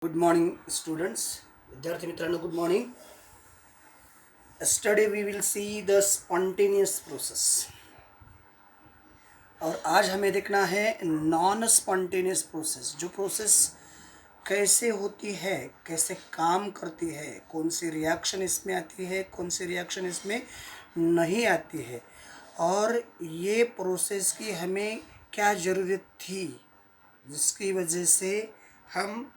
Good morning students. विद्यार्थी मित्रांनो, good morning. Study we will see the spontaneous process. और आज हमें देखना है नॉन स्पॉन्टेनियस प्रोसेस। जो प्रोसेस कैसे होती है, कैसे काम करती है, कौन सी रिएक्शन इसमें आती है, कौन सी रिएक्शन इसमें नहीं आती है, और ये प्रोसेस की हमें क्या ज़रूरत थी जिसकी वजह से हम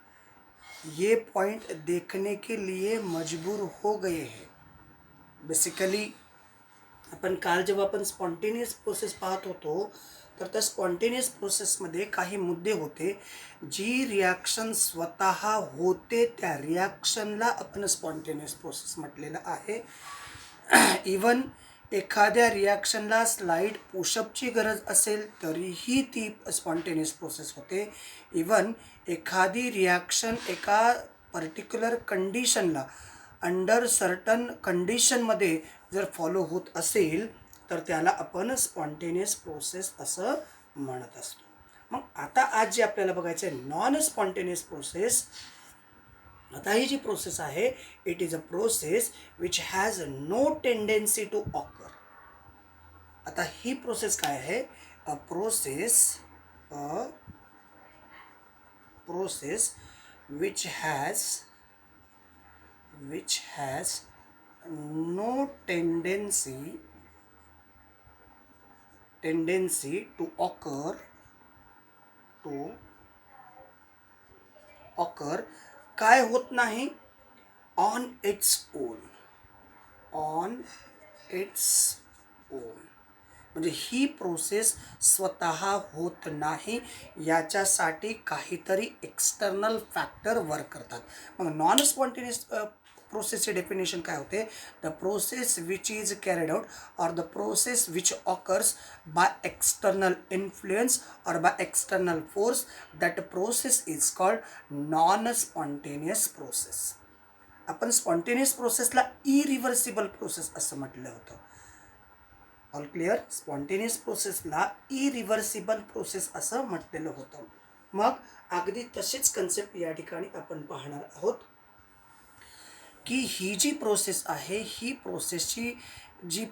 ये पॉइंट देखने के लिए मजबूर हो गए हैं। बेसिकली आपण काल जेव्हा आपण स्पॉन्टेनियस प्रोसेस पाहत होतो, तर त्या स्पॉन्टेनियस प्रोसेसमध्ये काही मुद्दे होते। जी रिॲक्शन स्वतः होते त्या रिॲक्शनला आपण स्पॉन्टेनियस प्रोसेस म्हटलेलं आहे। इवन एखाद्या रिॲक्शनला स्लाईड पुशअपची गरज असेल तरीही ती स्पॉन्टेनियस प्रोसेस होते। इवन एखादी रिॲक्शन एका पर्टिक्युलर कंडिशनला अंडर सर्टन कंडिशनमध्ये जर फॉलो होत असेल तर त्याला आपण स्पॉन्टेनियस प्रोसेस असं म्हणत असतो। मग आता आज जे आपल्याला बघायचं आहे नॉन स्पॉन्टेनियस प्रोसेस। आता ही जी प्रोसेस आहे, it is a process which has no tendency to occur. आता ही प्रोसेस काय आहे? A process which has no tendency to occur काय होत नाही? On its own. म्हणजे ही प्रोसेस स्वतः होत नाही, याच्यासाठी काहीतरी एक्सटर्नल फॅक्टर वर्क करतात। मग नॉन स्पॉन्टेनियस प्रोसेसचे डेफिनेशन काय होते? The process which is carried out or the process which occurs by external influence or by external force, that process is called non spontaneous process. आपण spontaneous प्रोसेसला irreversible process असं म्हटलं होतं। All clear? Spontaneous प्रोसेसला irreversible process असं म्हटलेलं होतं। मग अगदी तशीच कन्सेप्ट या ठिकाणी आपण पाहणार आहोत की ही जी प्रोसेस आहे, ही प्रोसेसची जी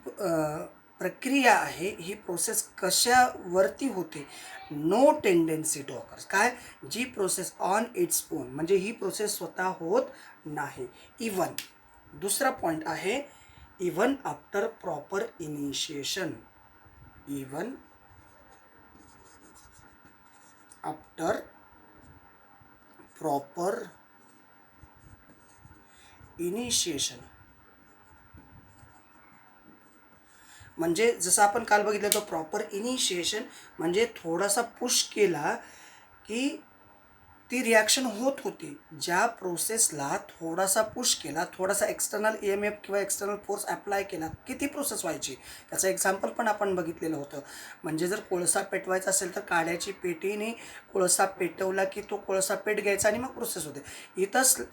प्रक्रिया आहे, ही प्रोसेस कशावरती होते? No tendency to occurs. काय? जी प्रोसेस ऑन इट्स ओन, म्हणजे ही प्रोसेस स्वतः होत नाही। इवन दुसरा पॉईंट आहे, even after proper initiation. Even after proper initiation, म्हणजे जसं आपण काल बघितलं होतं प्रॉपर इनिशिएशन म्हणजे थोडासा पुश केला की ती रिॲक्शन होत होती। ज्या प्रोसेसला थोडासा पुश केला, थोडासा एक्सटर्नल EMF किंवा एक्सटर्नल फोर्स अप्लाय केला की ती प्रोसेस व्हायची। त्याचं एक्झाम्पल पण आपण बघितलेलं होतं। म्हणजे जर कोळसा पेटवायचा असेल तर काड्याची पेटीने कोळसा पेटवला की तो कोळसा पेट घ्यायचा आणि मग प्रोसेस होते। इथं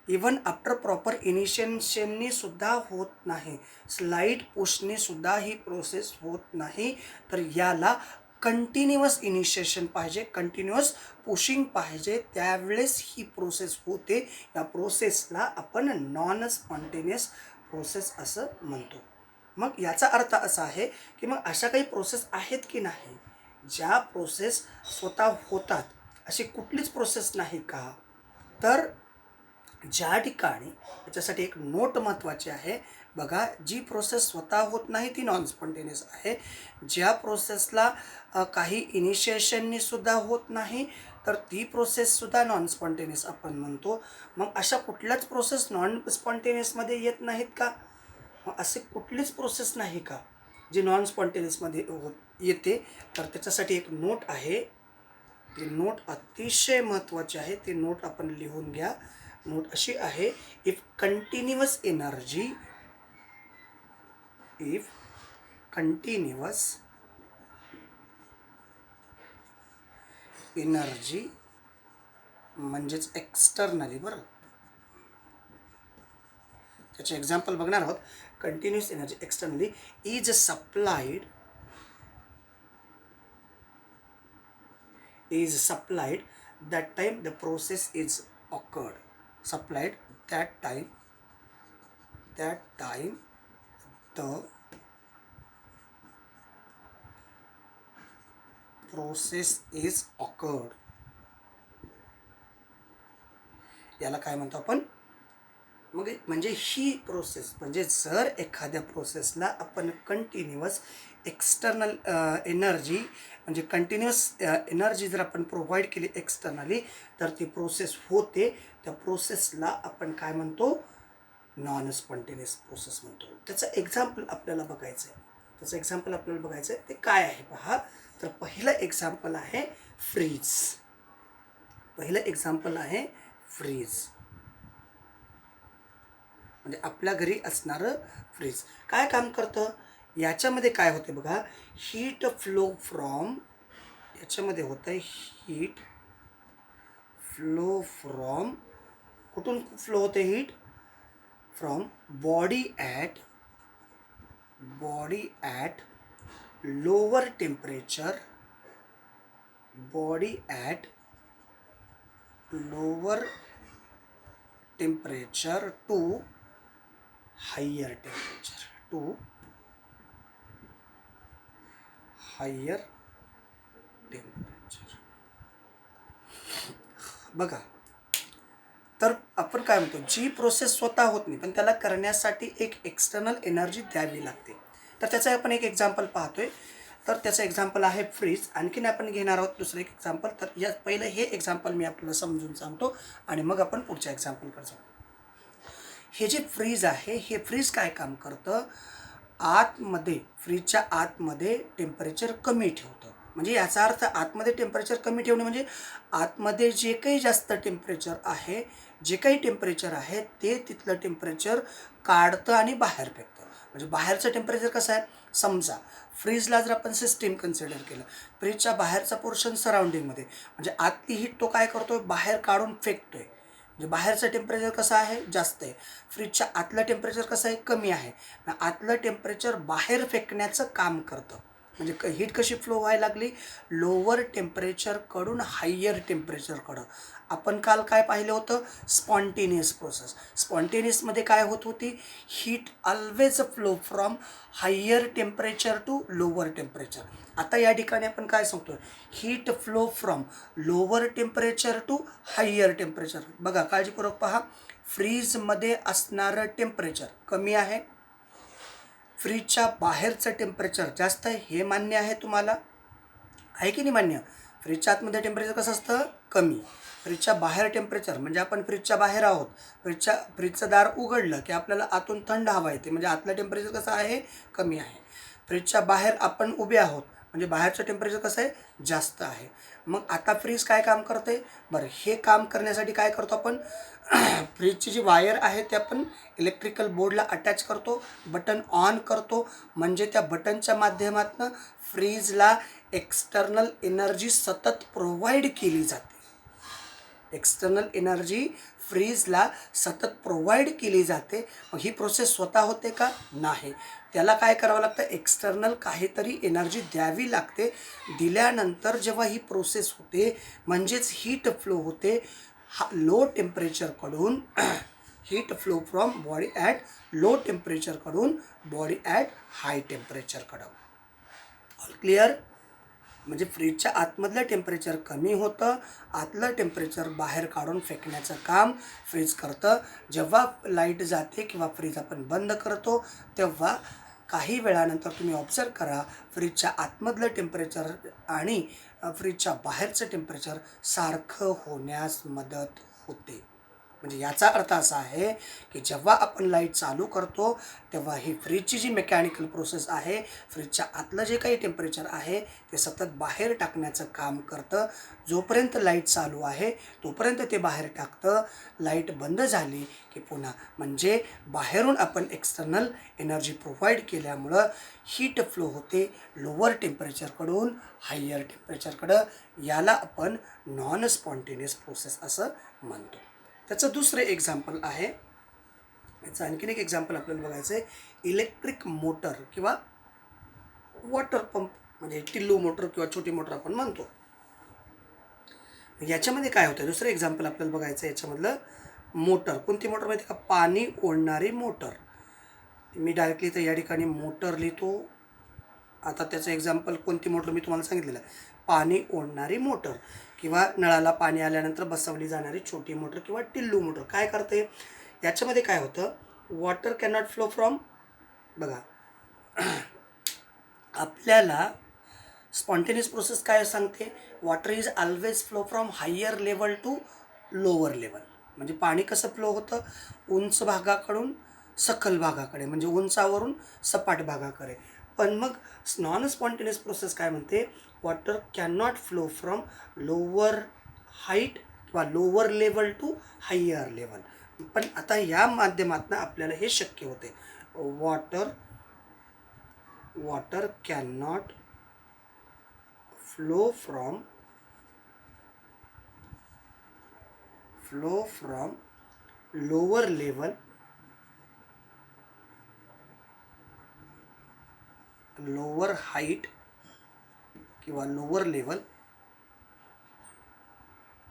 इवन आफ्टर प्रॉपर इनिशिएशनने सुद्धा होत नाही, स्लाईड पुशने सुद्धा ही प्रोसेस होत नाही। तर याला कंटिन्युअस इनिशिएशन पाहिजे, कंटिन्युअस पुशिंग पाहिजे, त्यावेळेस ही प्रोसेस होते। या प्रोसेसला आपण नॉन स्पॉन्टेनियस प्रोसेस असं म्हणतो। मग याचा अर्थ असा आहे की मग अशा काही प्रोसेस आहेत की नाही ज्या प्रोसेस स्वतः होतात? अशी कुठलीच प्रोसेस नाही का? तर ज्या ठिकाणी याच्यासाठी एक नोट महत्त्वाची आहे बघा, जी प्रोसेस स्वतः होत नाही ती नॉन स्पॉन्टेनियस आहे। ज्या प्रोसेसला काही इनिशिएशननी सुद्धा होत नाही तर ती प्रोसेससुद्धा नॉन स्पॉन्टेनियस आपण म्हणतो। मग अशा कुठल्याच प्रोसेस नॉन स्पॉन्टेनियसमध्ये येत नाहीत का? मग असे कुठलीच प्रोसेस नाही का जी नॉन स्पॉन्टेनियसमध्ये येते? तर त्याच्यासाठी एक नोट आहे, ती नोट अतिशय महत्त्वाची आहे, ती नोट आपण लिहून घ्या। नोट अशी आहे, इफ कंटिन्युअस एनर्जी म्हणजेच एक्सटर्नली, बरं त्याचे एक्झाम्पल बघणार आहोत। Continuous energy externally is supplied that time the process is occurred, supplied that time the process is occurred. याला काय म्हणतो आपण? मग म्हणजे ही प्रोसेस, म्हणजे जर एखाद्या प्रोसेसला आपण कंटिन्युअस एक्सटर्नल एनर्जी, म्हणजे कंटिन्युअस एनर्जी जर आपण प्रोव्हाइड केली एक्सटर्नली, तर ती प्रोसेस होते. त्या प्रोसेसला आपण काय म्हणतो? नॉन स्पॉन्टेनियस प्रोसेस म्हणतो. त्याचं एक्झाम्पल आपल्याला बघायचं आहे. ते काय आहे पहा. तर पहिलं एक्झाम्पल आहे फ्रीज. म्हणजे आपल्या घरी असणारं फ्रीज काय काम करतं? याच्यामध्ये काय होते बघा, हीट फ्लो फ्रॉम, याच्यामध्ये होतं हीट फ्लो फ्रॉम, कुठून फ्लो होते heat? From body at lower temperature, to higher temperature. बघा, तर आपण काय म्हणतो, जी प्रोसेस स्वतः होत नाही पण त्याला करण्यासाठी एक एक्सटर्नल एनर्जी द्यावी लागते. तर त्याचं आपण एक एक्झाम्पल पाहतोय. तर त्याचं एक्झाम्पल आहे फ्रीज. आणखीन आपण घेणार आहोत दुसरं एक एक्झाम्पल. तर या पहिलं हे एक्झाम्पल मी आपल्याला समजून सांगतो आणि मग आपण पुढच्या एक्झाम्पलकडे जाऊ. हे जे फ्रीज आहे, हे फ्रीज काय काम करतं? फ्रीजच्या आतमध्ये टेम्परेचर कमी ठेवतं. म्हणजे याचा अर्थ आतमध्ये टेम्परेचर कमी ठेवणे म्हणजे आतमध्ये जे काही जास्त टेम्परेचर आहे, ते तिथलं टेम्परेचर काढतं आणि बाहेर फेकतं. म्हणजे बाहेरचं टेम्परेचर कसं आहे? समजा फ्रीजला जर आपण सिस्टीम कन्सिडर केलं, फ्रीजच्या बाहेरचा पोर्शन सराउंडिंगमध्ये, म्हणजे आतली हीट तो काय करतोय? बाहेर काढून फेकतोय. म्हणजे बाहेरचं टेम्परेचर कसं आहे? जास्त आहे. फ्रीजच्या आतलं टेम्परेचर कसं आहे? कमी आहे. आतलं टेम्परेचर बाहेर फेकण्याचं काम करतं. म्हणजे हीट कशी फ्लो व्हायला लागली? लोअर टेम्परेचरकडून हायर टेम्परेचरकडं. आपण काल काय पाहिलं होतं? Spontaneous process. स्पॉन्टेनियसमध्ये काय होत होती? Heat always flow from higher temperature to lower temperature. आता या ठिकाणी आपण काय सांगतो? Heat flow from lower temperature to higher temperature. बघा, काळजीपूर्वक पहा. फ्रीजमध्ये असणारं टेम्परेचर कमी आहे, फ्रीजच्या बाहेरचं टेम्परेचर जास्त आहे. हे मान्य आहे तुम्हाला? आहे की नाही मान्य? फ्रीजच्या आतमध्ये टेम्परेचर कसं असतं? कमी. फ्रीजच्या बाहेर टेम्परेचर, म्हणजे आपण फ्रीजच्या बाहेर आहोत, फ्रीजचं दार उघडलं की आपल्याला आतून थंड हवा येते, म्हणजे आतलं टेम्परेचर कसं आहे? कमी आहे. फ्रीजच्या बाहेर आपण उभे आहोत, म्हणजे बाहेरचं टेम्परेचर कसं आहे? जास्त आहे. मग आता फ्रीज काय काम करते? बरं, हे काम करण्यासाठी काय करतो आपण? फ्रीजची जी वायर आहे ते आपण इलेक्ट्रिकल बोर्डला अटॅच करतो, बटन ऑन करतो, म्हणजे त्या बटनच्या माध्यमातून फ्रीजला एक्सटर्नल एनर्जी सतत प्रोव्हाइड केली जाते. मग ही प्रोसेस स्वतः होते का? नाही. त्याला काय करावं लागतं? एक्सटर्नल काहीतरी एनर्जी द्यावी लागते. दिल्यानंतर जेव्हा ही प्रोसेस होते, म्हणजेच हीट फ्लो होते लो टेम्परेचरकडून, heat flow from body at low टेम्परेचरकडून बॉडी ॲट हाय टेम्परेचरकडं. All clear? म्हणजे फ्रीजच्या आतमधलं टेम्परेचर कमी होतं, आतलं टेम्परेचर बाहेर काढून फेकण्याचं काम फ्रीज करतं. जेव्हा लाईट जाते किंवा फ्रीज आपण बंद करतो, तेव्हा काही वेळानंतर तुम्ही ऑब्झर्व करा, फ्रीजच्या आतमधलं टेम्परेचर आणि फ्रीजच्या बाहेरचं टेम्परेचर सारखं होण्यास मदत होते. म्हणजे याचा अर्थ असा आहे की जेव्हा आपण लाईट चालू करतो, तेव्हा ही फ्रीजची जी मेकॅनिकल प्रोसेस आहे, फ्रीजच्या आतलं जे काही टेम्परेचर आहे ते सतत बाहेर टाकण्याचं काम करतं. जोपर्यंत लाईट चालू आहे तोपर्यंत ते बाहेर टाकतं. लाईट बंद झाली की पुन्हा, म्हणजे बाहेरून आपण एक्सटर्नल एनर्जी प्रोव्हाइड केल्यामुळं हीट फ्लो होते लोअर टेम्परेचरकडून हायर टेम्परेचरकडं. याला आपण नॉन स्पॉन्टेनियस प्रोसेस असं म्हणतो. त्याचं दुसरं एक्झाम्पल आहे, याचं आणखीन एक एक्झाम्पल आपल्याला बघायचं आहे. इलेक्ट्रिक मोटर किंवा वॉटर पंप, म्हणजे टिल्लू मोटर किंवा छोटी मोटर आपण म्हणतो. याच्यामध्ये काय होतं, दुसरं एक्झाम्पल आपल्याला बघायचं आहे याच्यामधलं. मोटर, कोणती मोटर माहिती का? पाणी ओढणारी मोटर. मी डायरेक्टली तर या ठिकाणी मोटर लिहितो. आता त्याचं एक्झाम्पल कोणती मोटर मी तुम्हाला सांगितलेलं आहे, पाणी ओढणारी मोटर किंवा नळाला पाणी आल्यानंतर बसवली जाणारी छोटी मोटर किंवा टिल्लू मोटर. काय करते याच्यामध्ये, काय होतं, वॉटर कॅनॉट फ्लो फ्रॉम, बघा आपल्याला स्पॉन्टेनियस प्रोसेस काय सांगते, water is always flow from higher level to lower level. म्हणजे पाणी कसं फ्लो होतं, उंच भागाकडून सखल भागाकडे, म्हणजे उंचावरून सपाट भागाकडे. पण मग नॉन स्पॉन्टेनियस प्रोसेस काय म्हणते, water can not flow from lower height किंवा lower level to higher level. पण आता या माध्यमातून आपल्याला हे शक्य होते, water can not flow from lower level lower height किंवा lower level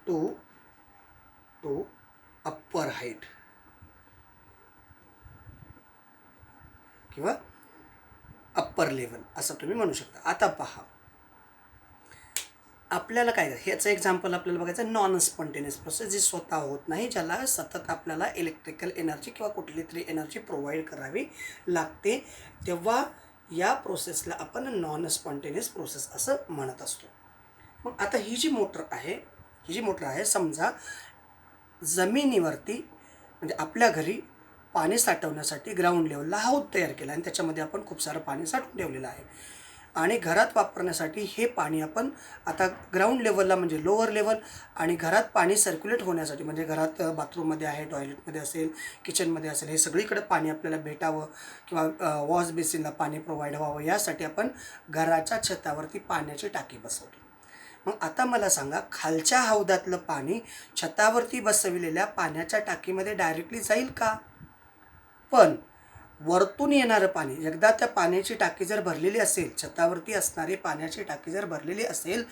to upper height किंवा अप्पर लेवल असं तुम्ही म्हणू शकता. आता पहा, आपल्याला काय, ह्याचं एक्झाम्पल आपल्याला बघायचं नॉन स्पॉन्टेनियस प्रोसेस, जी स्वतः होत नाही, ज्याला सतत आपल्याला इलेक्ट्रिकल एनर्जी किंवा कुठली तरी एनर्जी प्रोव्हाइड करावी लागते, तेव्हा या प्रोसेसला आपण नॉन स्पॉन्टेनियस प्रोसेस असं म्हणत असतो. मग आता ही जी मोटर आहे, समजा जमिनीवरती, म्हणजे आपल्या घरी पाणी साठवण्यासाठी ग्राउंड लेवलला हौद तयार केला आणि त्याच्यामध्ये आपण खूप सारं पाणी साठवून ठेवलेलं आहे. आणि घरात वापरण्यासाठी हे पाणी आपण आता ग्राउंड लेवलला, म्हणजे लोअर लेवल, आणि घरात पाणी सर्क्युलेट होण्यासाठी, म्हणजे घरात बाथरूममध्ये आहे, टॉयलेटमध्ये असेल, किचनमध्ये असेल, हे सगळीकडे पाणी आपल्याला भेटावं किंवा वॉश बेसिनला पाणी प्रोव्हाइड व्हावं, यासाठी आपण घराच्या छतावरती पाण्याची टाकी बसवतो. मग आता मला सांगा, खालच्या हौदातलं पाणी छतावरती बसविलेल्या पाण्याच्या टाकीमध्ये डायरेक्टली जाईल का? पण वरतून येणारं पाणी, एकदा त्या पाण्याची टाकी जर भरलेली असेल, छतावरती असणारी पाण्याची टाकी जर भरलेली असेल,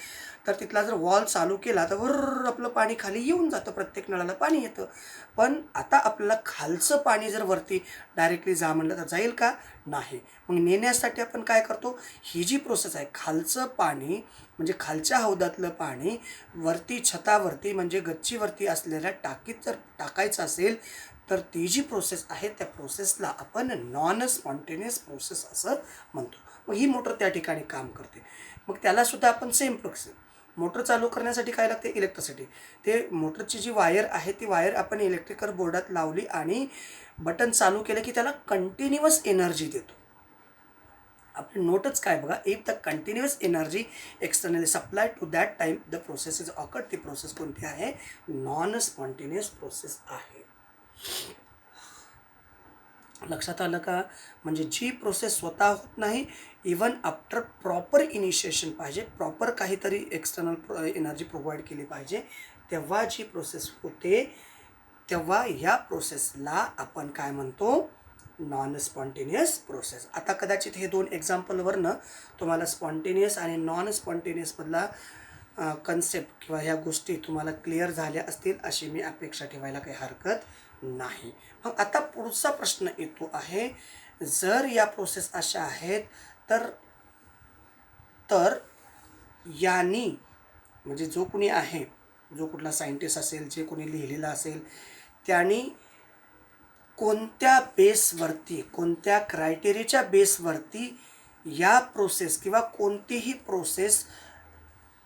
तर तिथला जर वॉल चालू केला तर वर आपलं पाणी खाली येऊन जातं, प्रत्येक नळाला पाणी येतं. पण आता आपल्याला खालचं पाणी जर वरती डायरेक्टली जा म्हणलं तर जाईल का? नाही. मग नेण्यासाठी आपण काय करतो, ही जी प्रोसेस आहे, खालचं पाणी म्हणजे खालच्या हौदातलं पाणी वरती छतावरती म्हणजे गच्चीवरती असलेल्या टाकीत जर टाकायचं असेल, तर ती जी प्रोसेस आहे त्या प्रोसेसला आपण नॉन स्पॉन्टेनियस प्रोसेस असं म्हणतो. मग ही मोटर त्या ठिकाणी काम करते. मग त्यालासुद्धा आपण सेम प्रोसेस, मोटर चालू करण्यासाठी काय लागते, इलेक्ट्रिसिटी. ते मोटरची जी वायर आहे ती वायर आपण इलेक्ट्रिकल बोर्डात लावली आणि बटन चालू केलं की त्याला कंटिन्युअस एनर्जी देतो. आपली नोटच काय बघा, if the continuous energy externally supply to that time the process is occurred. ती प्रोसेस कोणती आहे, नॉन स्पॉन्टेनियस प्रोसेस आहे. लक्षात आलं का? म्हणजे जी प्रोसेस स्वतः होत नाही, इवन आफ्टर प्रॉपर इनिशिएशन पाहिजे, प्रॉपर काहीतरी एक्सटर्नल एनर्जी प्रोव्हाइड केली पाहिजे, तेव्हा जी प्रोसेस होते, तेव्हा या प्रोसेसला आपण काय म्हणतो, नॉन स्पॉन्टेनियस प्रोसेस. आता कदाचित हे दोन एक्झाम्पलवरनं तुम्हाला स्पॉन्टेनियस आणि नॉन स्पॉन्टेनियसमधला कन्सेप्ट किंवा ह्या गोष्टी तुम्हाला क्लिअर झाल्या असतील अशी मी अपेक्षा ठेवायला काही हरकत नाही. मग आता पुढचा प्रश्न येतो आहे, जर या प्रोसेस अशा आहेत तर तर यांनी, म्हणजे जो कोणी आहे, जो कुठला सायंटिस्ट असेल, जे कोणी लिहिलेलं असेल, त्यांनी कोणत्या बेसवरती, कोणत्या क्रायटेरियाच्या बेसवरती या प्रोसेस किंवा कोणतीही प्रोसेस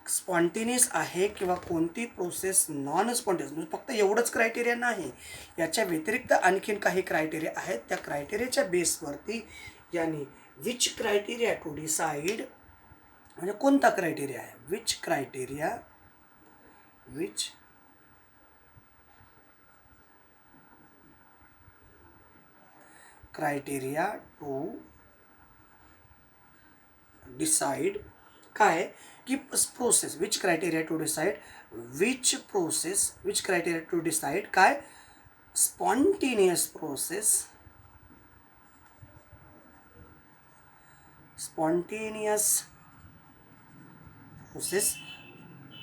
स्पॉन्टेनियस आहे किंवा कोणती प्रोसेस नॉन स्पॉन्टेनियस, फक्त एवढंच क्रायटेरिया नाही, याच्या व्यतिरिक्त आणखीन काही क्रायटेरिया आहेत. त्या क्रायटेरियाच्या बेसवरती यांनी विच क्रायटेरिया टू डिसाईड, म्हणजे कोणता क्रायटेरिया आहे, विच क्रायटेरिया टू डिसाईड, काय की process, which criteria to decide, which criteria to decide काय, spontaneous process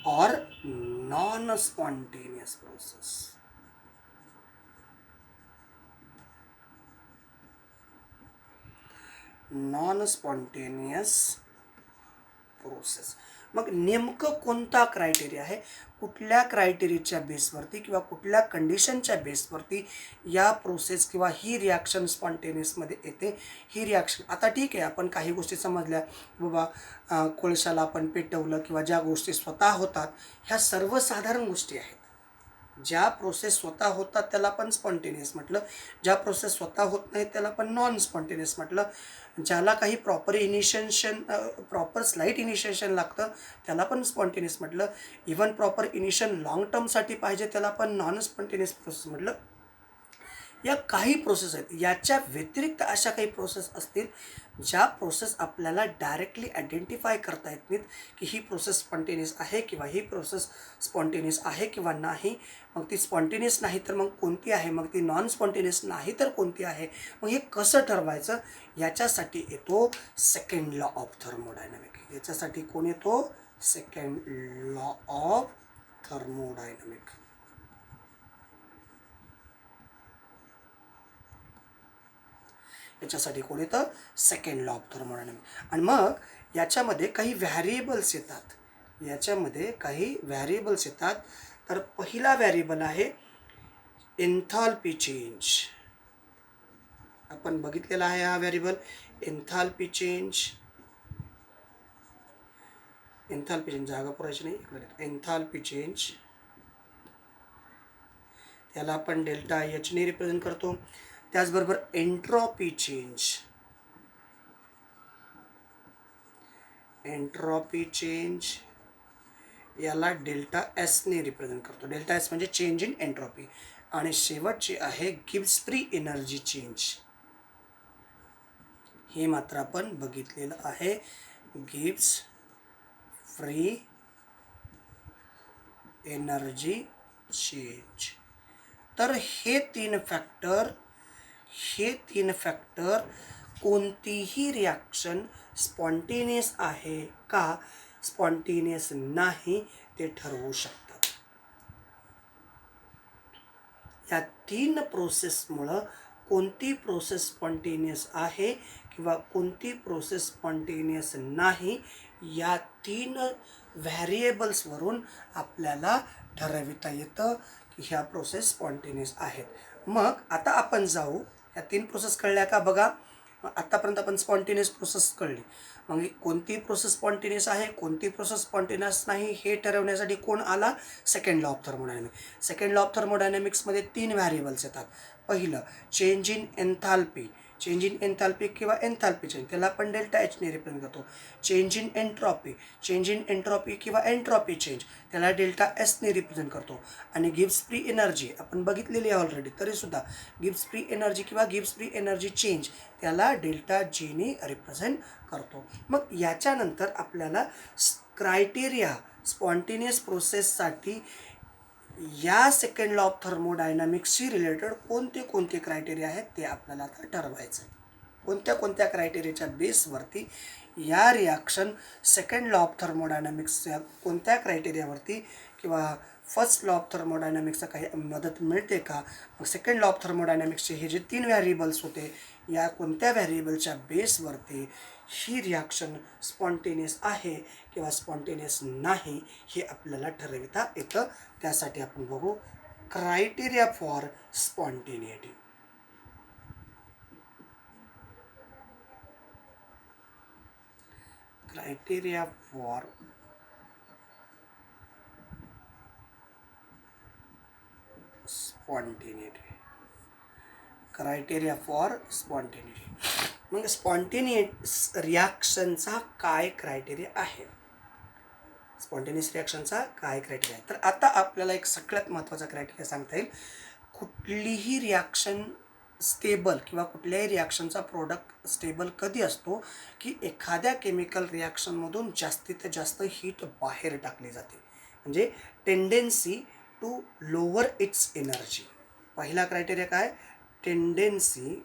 or non spontaneous process. Non spontaneous process. मग नेमकं कोणता क्रायटेरिया आहे, कुठल्या क्रायटेरियाच्या बेसवरती किंवा कुठल्या कंडिशनच्या बेसवरती या प्रोसेस किंवा ही रिॲक्शन स्पॉन्टेनियसमध्ये येते. ही रिॲक्शन आता ठीक आहे, आपण काही गोष्टी समजल्या बाबा, कोळशाला आपण पेटवलं किंवा ज्या गोष्टी स्वतः होतात ह्या सर्वसाधारण गोष्टी आहेत. ज्या प्रोसेस स्वतः होतात त्याला पण स्पॉन्टेनियस म्हटलं, ज्या प्रोसेस स्वतः होत नाहीत त्याला पण नॉन स्पॉन्टेनियस म्हटलं. ज्याला काही प्रॉपर स्लाईट इनिशिएशन लागतं त्याला पण स्पॉन्टेनियस म्हटलं. इव्हन प्रॉपर इनिशिएशन लॉंग टर्मसाठी पाहिजे त्याला पण नॉन स्पॉन्टेनियस प्रोसेस म्हटलं. या काही प्रोसेस आहेत. याच्या व्यतिरिक्त अशा काही प्रोसेस असतील ज्या प्रोसेस आपल्याला डायरेक्टली आयडेंटिफाय करता येत नाहीत की ही प्रोसेस स्पॉन्टेनियस आहे किंवा ही प्रोसेस स्पॉन्टेनियस आहे किंवा नाही. मग ती स्पॉन्टेनियस नाही तर मग कोणती आहे, मग ती नॉन स्पॉन्टेनियस नाही तर कोणती आहे, मग हे कसं ठरवायचं, याच्यासाठी येतो सेकंड लॉ ऑफ थर्मोडायनॅमिक. याच्यासाठी कोण येतो, सेकंड लॉ ऑफ थर्मोडायनॅमिक. याच्यासाठी कोण येतं, सेकंड लॉ ऑफ थर्मोडायनॅमिक. आणि मग याच्यामध्ये काही व्हॅरिएबल्स येतात. याच्यामध्ये काही व्हॅरिएबल्स येतात. तर पहिला व्हॅरिएबल आहे एन्थाल्पी चेंज. आपण बघितलेला आहे हा variable enthalpy change. Enthalpy change जागा पुरायची नाही, इकडे एन्थाल्पी चेंज, त्याला आपण डेल्टा एच ने रिप्रेझेंट करतो. त्याचबरोबर एंट्रॉपी चेंज, एंट्रॉपी चेंज याला डेल्टा एस ने रिप्रेझेंट करतो. डेल्टा एस म्हणजे चेंज इन एंट्रॉपी. आणि शेवटची आहे गिब्स फ्री एनर्जी चेंज. हे मात्र आपण बघितलेलं आहे, गिब्स फ्री एनर्जी चेंज. तर हे तीन फॅक्टर कोणतीही रिॲक्शन स्पॉन्टेनियस आहे का स्पॉन्टेनियस नाही ते ठरवू शकतात. या तीन प्रोसेसमुळं कोणती प्रोसेस स्पॉन्टेनियस आहे किंवा कोणती प्रोसेस स्पॉन्टेनियस नाही, या तीन व्हॅरिएबल्सवरून आपल्याला ठरविता येतं की ह्या प्रोसेस स्पॉन्टेनियस आहेत. मग आता आपण जाऊ, या तीन प्रोसेस कळल्या का बघा. आत्तापर्यंत आपण स्पॉन्टेनियस प्रोसेस कळली. मग कोणती प्रोसेस स्पॉन्टेनियस आहे, कोणती प्रोसेस स्पॉन्टेनियस नाही हे ठरवण्यासाठी कोण आला, second law of thermodynamics. Second law of थर्मोडायनॅमिक्समध्ये तीन व्हॅरिएबल्स येतात. पहिलं change in enthalpy. Change in enthalpy किंवा एन्थाल्पी चेंज त्याला आपण डेल्टा एच ने रिप्रेझेंट करतो. Change in entropy, change in entropy किंवा एंट्रॉपी चेंज त्याला डेल्टा एस ने रिप्रेझेंट करतो. आणि गिब्स फ्री एनर्जी आपण बघितलेली आहे ऑलरेडी, तरीसुद्धा गिब्स फ्री एनर्जी किंवा गिब्स फ्री एनर्जी चेंज त्याला डेल्टा जी ने रिप्रेझेंट करतो. मग याच्यानंतर आपल्याला क्रायटेरिया स्पॉन्टेनियस प्रोसेससाठी या सेकंड लॉ ऑफ थर्मोडायनॅमिक्सशी रिलेटेड कोणते कोणते क्रायटेरिया आहेत ते आपल्याला आता ठरवायचं आहे. कोणत्या कोणत्या क्रायटेरियाच्या बेसवरती या रिॲक्शन सेकंड लॉ ऑफ थर्मोडायनॅमिक्सच्या कोणत्या क्रायटेरियावरती किंवा फर्स्ट लॉ ऑफ थर्मोडायनॅमिक्सचा काही मदत मिळते का. मग सेकंड लॉ ऑफ थर्मोडायनॅमिक्सचे हे जे तीन व्हॅरिएबल्स होते, या कोणत्या व्हॅरिएबलच्या बेसवरती ही रिॲक्शन स्पॉन्टेनियस आहे किंवा स्पॉन्टेनियस नाही हे आपल्याला ठरविता येतं. त्यासाठी आपण बघू criteria for spontaneity. Criteria for spontaneity. Criteria for spontaneity मग स्पॉन्टेनियस रिॲक्शनचा काय क्रायटेरिया आहे, स्पॉन्टेनियस रिॲक्शनचा काय क्रायटेरिया आहे. तर आता आपल्याला एक सगळ्यात महत्त्वाचा क्रायटेरिया सांगता येईल. कुठलीही रिॲक्शन स्टेबल किंवा कुठल्याही रिॲक्शनचा प्रोडक्ट स्टेबल कधी असतो की एखाद्या केमिकल रिॲक्शनमधून जास्तीत जास्त हीट बाहेर टाकली जाते, म्हणजे tendency to lower its energy. पहिला क्रायटेरिया काय, tendency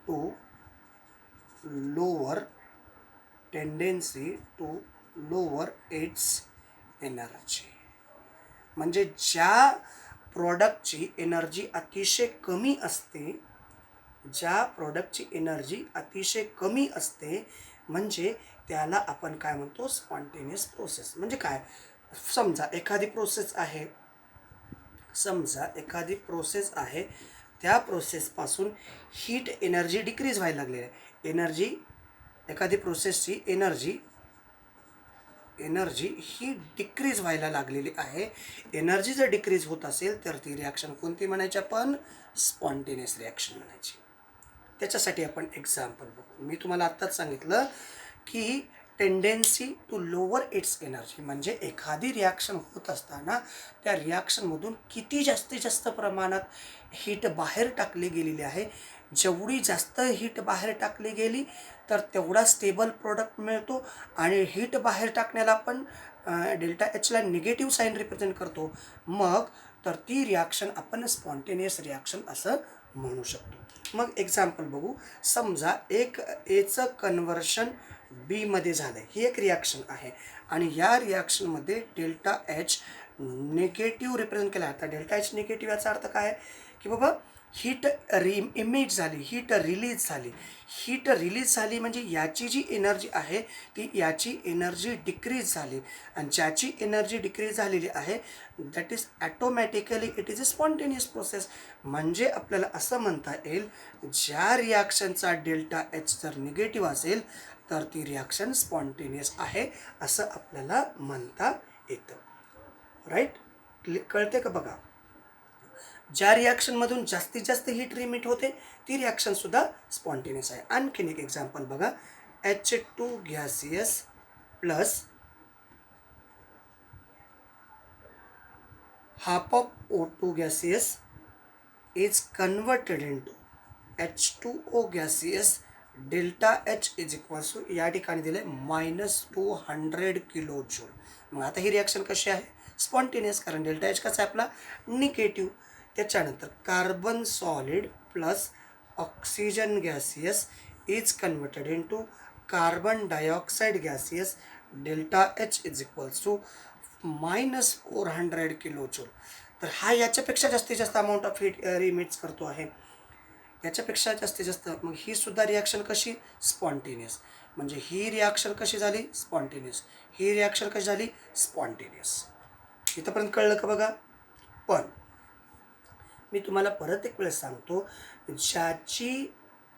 to lower tendency to lower its energy. म्हणजे ज्या प्रॉडक्टची एनर्जी अतिशय कमी असते, ज्या प्रॉडक्टची एनर्जी अतिशय कमी असते, म्हणजे त्याला आपण काय म्हणतो, स्पॉन्टेनियस प्रोसेस. म्हणजे काय, समजा एखादी प्रोसेस आहे, त्या प्रोसेसपासून हीट एनर्जी डिक्रीज व्हायला लागलेली आहे. एखादी प्रोसेसची एनर्जी ही डिक्रीज व्हायला लागलेली आहे. एनर्जी जर डिक्रीज होत असेल तर ती रिॲक्शन कोणती म्हणायची, आपण स्पॉन्टेनियस रिॲक्शन म्हणायची. त्याच्यासाठी आपण एक्झाम्पल बघू. मी तुम्हाला आत्ताच सांगितलं की tendency to lower its energy, म्हणजे एखादी रिॲक्शन होत असताना त्या रिॲक्शनमधून किती जास्तीत जास्त प्रमाणात हीट बाहेर टाकली गेलेली आहे. जेवढी जास्त हीट बाहेर टाकली गेली तर तेवढा स्टेबल प्रोडक्ट मिळतो. आणि हीट बाहेर टाकण्याला आपण डेल्टा एचला निगेटिव्ह साईन रिप्रेझेंट करतो. मग तर ती रिॲक्शन आपण स्पॉन्टेनियस रिॲक्शन असं म्हणू शकतो. मग एक्झाम्पल बघू. समजा एक एचं कन्व्हर्शन बीमध्ये झालं आहे, ही एक रिॲक्शन आहे. आणि या रिॲक्शनमध्ये डेल्टा एच निगेटिव्ह रिप्रेझेंट केला आहे. आता डेल्टा एच निगेटिव्ह याचा अर्थ काय आहे की बाबा हीट इमिट झाली, हीट रिलीज झाली म्हणजे याची जी एनर्जी आहे ती याची एनर्जी डिक्रीज झाली. आणि ज्याची एनर्जी डिक्रीज झालेली आहे that is automatically it is a spontaneous process. म्हणजे आपल्याला असं म्हणता येईल, ज्या रिॲक्शनचा डेल्टा एच जर निगेटिव्ह असेल तर ती रिॲक्शन स्पॉन्टेनियस आहे असं आपल्याला म्हणता येतं. राईट, कळते का बघा. ज्या रिॲक्शनमधून जास्तीत जास्त हीट रिमिट होते ती रिॲक्शनसुद्धा स्पॉन्टेनियस आहे. आणखीन एक एक्झाम्पल बघा. H2 gaseous plus half of O2 gaseous is converted into H2O gaseous. Delta H is equals to या ठिकाणी दिले -200 किलो जूल. मग आता ही रिॲक्शन कशी आहे, स्पॉन्टेनियस, कारण डेल्टा एच कसा आहे आपला निगेटिव्ह. त्याच्यानंतर carbon solid plus oxygen gaseous is converted into carbon dioxide gaseous. Delta H is equals to -400 kilo joule. तर हा याच्यापेक्षा जास्तीत जास्त अमाऊंट ऑफ हीट रिमिट्स करतो आहे, याच्यापेक्षा जास्तीत जास्त. मग ही सुद्धा रिॲक्शन कशी, स्पॉन्टेनियस. म्हणजे ही रिॲक्शन कशी झाली, स्पॉन्टेनियस. ही रिॲक्शन कशी झाली, स्पॉन्टेनियस. इथंपर्यंत कळलं का बघा. पण मी तुम्हाला परत एक वेळेस सांगतो, ज्याची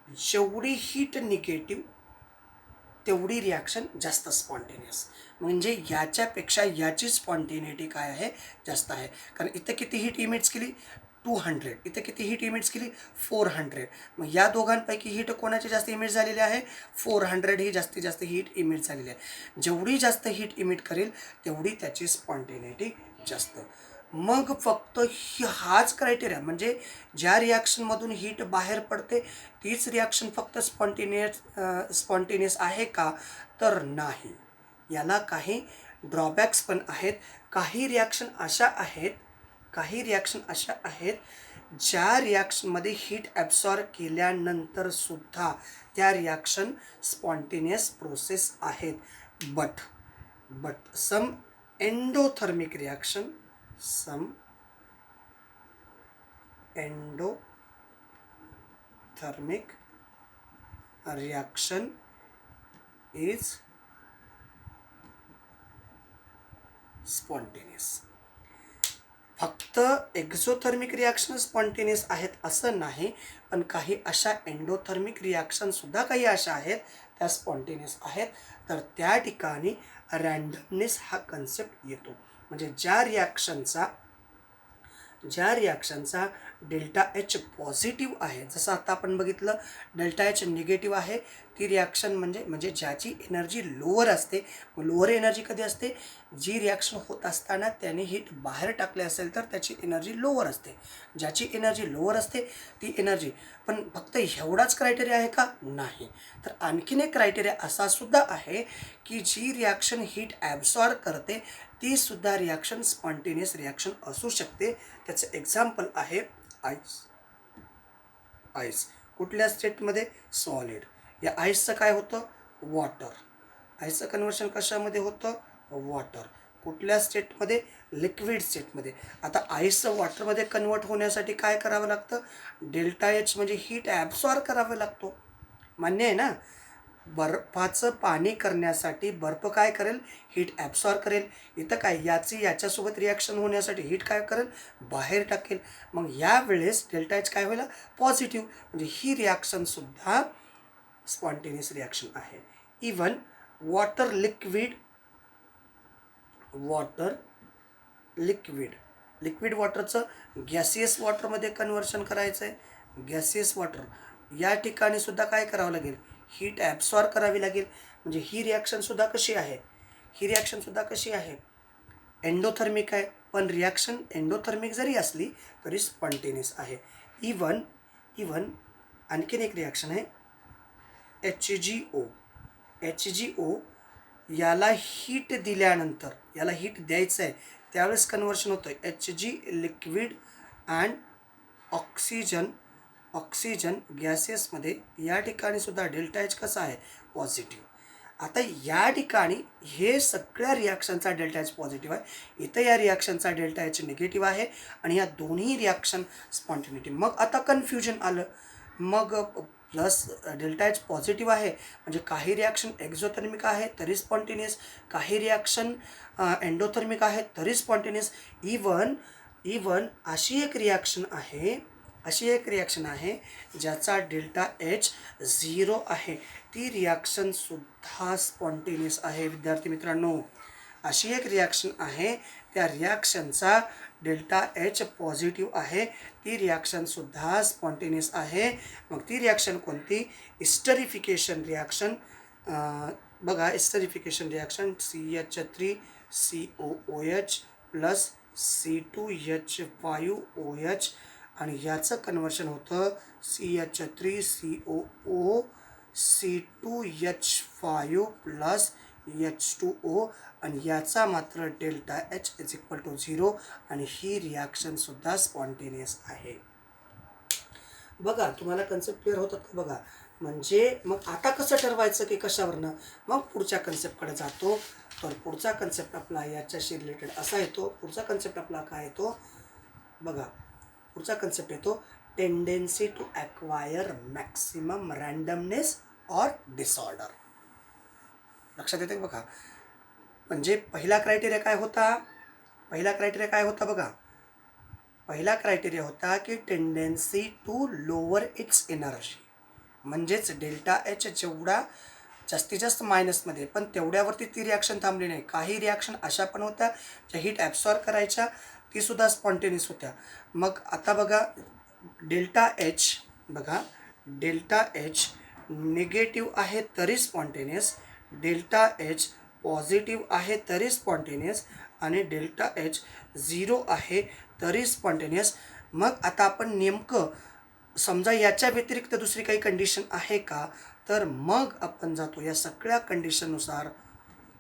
जेवढी हीट निगेटिव्ह तेवढी रिॲक्शन जास्त स्पॉन्टेनियस. म्हणजे याच्यापेक्षा याची स्पॉन्टेनिटी काय आहे, जास्त आहे. कारण इथं किती हीट इमिट्स केली, 200. इथं किती हीट इमिट्स केली, 400. मग या दोघांपैकी हीट कोणाची जास्त इमिट झालेली आहे, 400 ही जास्तीत जास्त हीट इमिट झालेली आहे. जेवढी जास्त हीट इमिट करेल तेवढी त्याची स्पॉन्टेनिटी जास्त. मग फक्त हाच क्रायटेरिया, म्हणजे ज्या रिॲक्शनमधून हीट बाहेर पडते तीच रिॲक्शन फक्त स्पॉन्टेनियस आहे का, तर नाही. याला काही ड्रॉबॅक्स पण आहेत. काही रिॲक्शन अशा आहेत ज्या रिॲक्शनमध्ये हीट ॲब्सॉर्ब केल्यानंतर सुद्धा त्या रिॲक्शन स्पॉन्टेनियस प्रोसेस आहेत. But some endothermic reaction is spontaneous. फक्त एक्झोथर्मिक रिॲक्शन स्पॉन्टेनियस आहेत असं नाही, पण काही अशा एंडोथर्मिक रिॲक्शनसुद्धा काही अशा आहेत त्या स्पॉन्टेनियस आहेत. तर त्या ठिकाणी रँडमनेस हा कन्सेप्ट येतो. म्हणजे ज्या रिॲक्शनचा डेल्टा एच पॉझिटिव्ह आहे, जसं आता आपण बघितलं डेल्टा एच निगेटिव्ह आहे, ती रिॲक्शन म्हणजे ज्याची एनर्जी लोअर असते. लोअर एनर्जी कधी असते, जी रिॲक्शन होत असताना त्याने हीट बाहेर टाकले असेल तर त्याची एनर्जी लोअर असते. ज्याची एनर्जी लोअर असते ती एनर्जी. पण फक्त एवढाच क्रायटेरिया आहे का, नाही. तर आणखीन एक क्रायटेरिया असा सुद्धा आहे की जी रिॲक्शन हीट ॲब्सॉर्ब करते ती सुद्धा रिॲक्शन स्पॉन्टेनियस रिॲक्शन असू शकते. त्याचं एक्झाम्पल आहे आईस. कुठल्या स्टेटमध्ये, सॉलिड. या आईसचं काय होतं, वॉटर. आईसचं कन्व्हर्शन कशामध्ये होतं? वॉटर. कुठल्या स्टेटमध्ये? लिक्विड स्टेटमध्ये. आता आईसचं वॉटरमध्ये कन्वर्ट होण्यासाठी काय करावं लागतं? डेल्टा एच म्हणजे हीट ॲब्सॉर्ब करावा लागतो. मान्य आहे ना? बर्फाचं पाणी करण्यासाठी बर्फ काय करेल? हीट ॲब्सॉर्ब करेल. इथं काय याच्यासोबत रिॲक्शन होण्यासाठी हीट काय करेल? बाहेर टाकेल. मग यावेळेस डेल्टा एच काय होईल? पॉझिटिव्ह. म्हणजे ही रिॲक्शनसुद्धा स्पॉन्टेनियस रिॲक्शन आहे. इवन वॉटर लिक्विड लिक्विड वॉटरचं गॅसियस वॉटरमध्ये कन्व्हर्शन करायचं आहे. गॅसियस वॉटर या ठिकाणी सुद्धा काय करावं लागेल? हीट ॲब्सॉर्ब करावी लागेल. म्हणजे ही रिॲक्शनसुद्धा कशी आहे? ही रिॲक्शनसुद्धा कशी आहे? एंडोथर्मिक आहे. पण रिॲक्शन एंडोथर्मिक जरी असली तरी स्पॉन्टेनियस आहे. इवन आणखीन एक रिॲक्शन आहे HGO. HGO याला हीट दिल्यानंतर, याला हीट द्यायचं आहे त्यावेळेस कन्व्हर्शन होतं HG लिक्विड अँड ऑक्सिजन गॅसेसमध्ये. या ठिकाणी सुद्धा डेल्टा एच कसा आहे? पॉझिटिव्ह. आता या ठिकाणी हे सगळ्या रिॲक्शनचा डेल्टा एच पॉझिटिव्ह आहे. इथं या रिॲक्शनचा डेल्टा एच निगेटिव्ह आहे आणि या दोन्ही रिॲक्शन स्पॉन्टेनिटी. मग आता कन्फ्युजन आलं. मग प्लस डेल्टा एच पॉझिटिव्ह आहे म्हणजे काही रिॲक्शन एक्झोथर्मिक आहे तरी स्पॉन्टेनियस, काही रिॲक्शन एंडोथर्मिक आहे तरी स्पॉन्टेनियस. इवन अशी एक रिॲक्शन आहे ज्याचा डेल्टा एच 0 आहे. ती रिॲक्शनसुद्धा स्पॉन्टेनियस आहे. विद्यार्थी मित्रांनो, अशी एक रिॲक्शन आहे, त्या रिॲक्शनचा डेल्टा एच पॉझिटिव्ह आहे. ती रिॲक्शनसुद्धा स्पॉन्टेनियस आहे. मग ती रिॲक्शन कोणती? इस्टरिफिकेशन रिॲक्शन. बघा, इस्टरिफिकेशन रिॲक्शन CH3COOH प्लस C2H5OH आणि याचं कन्व्हर्शन होतं CH3COO C2H5 प्लस H2O आणि याचा मात्र delta H is equal to 0 आणि ही रिॲक्शनसुद्धा स्पॉन्टेनियस आहे. बघा, तुम्हाला कन्सेप्ट क्लिअर होतात का? बघा, म्हणजे मग आता कसं ठरवायचं की कशावरनं? मग पुढच्या कन्सेप्टकडे जातो. तर पुढचा कन्सेप्ट आपला याच्याशी रिलेटेड असा येतो. पुढचा कन्सेप्ट आपला काय येतो? बघा, पुढचा कन्सेप्ट येतो tendency to acquire maximum randomness or disorder. लक्षात येते बघा. म्हणजे पहिला क्रायटेरिया काय होता? बघा, पहिला क्रायटेरिया होता की tendency to lower its energy. म्हणजेच डेल्टा एच जेवढा जास्तीत जास्त मायनसमध्ये, पण तेवढ्यावरती ती रिॲक्शन थांबली नाही. काही रिॲक्शन अशा पण होत्या ज्या हीट ॲब्सॉर्ब करायच्या, तीसुद्धा स्पॉन्टेनियस होत्या. मग आता बघा, डेल्टा एच निगेटिव्ह आहे तरी स्पॉन्टेनियस, डेल्टा एच पॉझिटिव्ह आहे तरी स्पॉन्टेनियस आणि डेल्टा एच 0 आहे तरी स्पॉन्टेनियस. मग आता आपण नेमकं समजा याच्या व्यतिरिक्त दुसरी काही कंडिशन आहे का? तर मग आपण जातो या सगळ्या कंडिशननुसार,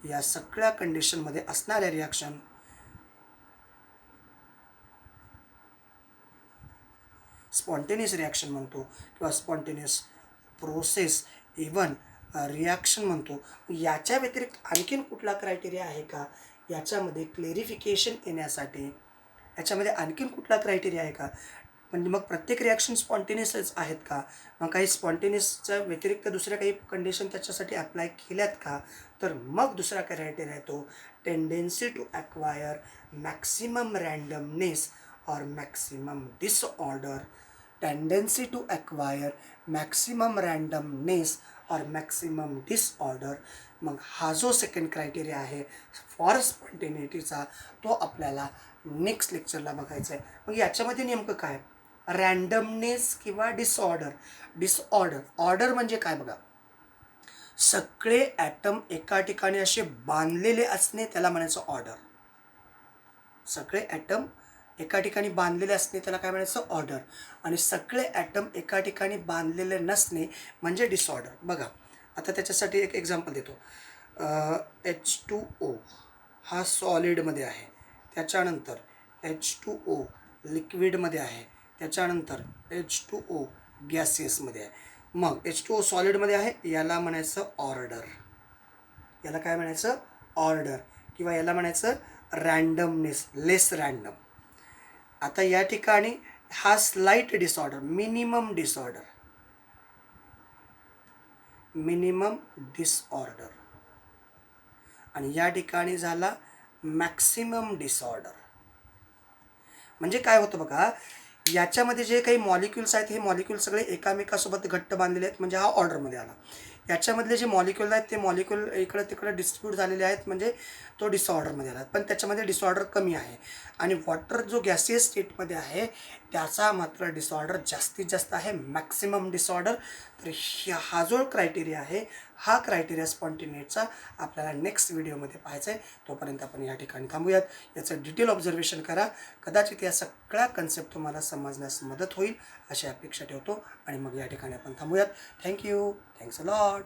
या सगळ्या कंडिशनमध्ये असणाऱ्या रिॲक्शन स्पॉन्टेनियस रिॲक्शन म्हणतो किंवा स्पॉन्टेनियस प्रोसेस इवन रिॲक्शन म्हणतो. याच्या व्यतिरिक्त आणखीन कुठला क्रायटेरिया आहे का याच्यामध्ये क्लेरिफिकेशन येण्यासाठी? याच्यामध्ये आणखीन कुठला क्रायटेरिया आहे का? म्हणजे मग प्रत्येक रिॲक्शन स्पॉन्टेनियसच आहेत का? मग काही स्पॉन्टेनियसच्या व्यतिरिक्त दुसऱ्या काही कंडिशन त्याच्यासाठी अप्लाय केल्यात का? तर मग दुसरा क्रायटेरिया येतो tendency to acquire maximum randomness or maximum disorder. Tendency to acquire maximum randomness or maximum disorder. मग हा जो सेकंड क्रायटेरिया आहे फॉर स्पॉन्टेनिटीचा, तो आपल्याला नेक्स्ट लेक्चरला बघायचा आहे. मग याच्यामध्ये नेमकं काय? रँडमनेस किंवा डिसऑर्डर. ऑर्डर म्हणजे काय? बघा, सगळे ॲटम एका ठिकाणी असे बांधलेले असणे त्याला म्हणायचं ऑर्डर. सगळे ॲटम एका ठिकाणी बांधलेले असणे त्याला काय म्हणायचं? ऑर्डर. आणि सगळे ॲटम एका ठिकाणी बांधलेले नसणे म्हणजे डिसऑर्डर. बघा, आता त्याच्यासाठी एक एक्झाम्पल देतो. H2O हा सॉलिडमध्ये आहे, त्याच्यानंतर H2O लिक्विडमध्ये आहे, त्याच्यानंतर H2O गॅसियसमध्ये आहे. मग H2O सॉलिडमध्ये आहे, याला म्हणायचं ऑर्डर. याला काय म्हणायचं, ऑर्डर, किंवा याला म्हणायचं रँडमनेस, लेस रँडम. आता या ठिकाणी हा slight disorder, minimum disorder, minimum disorder, आणि या ठिकाणी झाला मॅक्सिमम डिसऑर्डर. म्हणजे काय होतं बघा, याच्यामध्ये जे काही मॉलिक्युल्स आहेत हे मॉलिक्युल सगळे एकामेकासोबत घट्ट बांधलेले आहेत, म्हणजे हा ऑर्डरमध्ये आला. याच्यामधले जे मॉलिक्युल आहेत ते मॉलिक्युल इकडं तिकडं डिस्ट्रीब्यूट झालेले आहेत, म्हणजे तो डिसऑर्डरमध्ये आला. पण त्याच्यामध्ये डिसऑर्डर कमी आहे. आणि वॉटर जो गॅसियस स्टेटमध्ये आहे त्याचा मात्र डिसऑर्डर जास्तीत जास्त आहे, मॅक्सिमम डिसऑर्डर. तर हा जो क्रायटेरिया आहे हा क्रायटेरिया स्पॉन्टेनियसचा आपल्याला नेक्स्ट व्हिडिओमध्ये पाहायचा आहे. तोपर्यंत आपण या ठिकाणी थांबूयात. याचं डिटेल ऑब्झर्वेशन करा. कदाचित या सगळ्या कन्सेप्ट तुम्हाला समजण्यास मदत होईल अशी अपेक्षा ठेवतो आणि मग या ठिकाणी आपण थांबूयात. थँक्यू. Thanks a lot.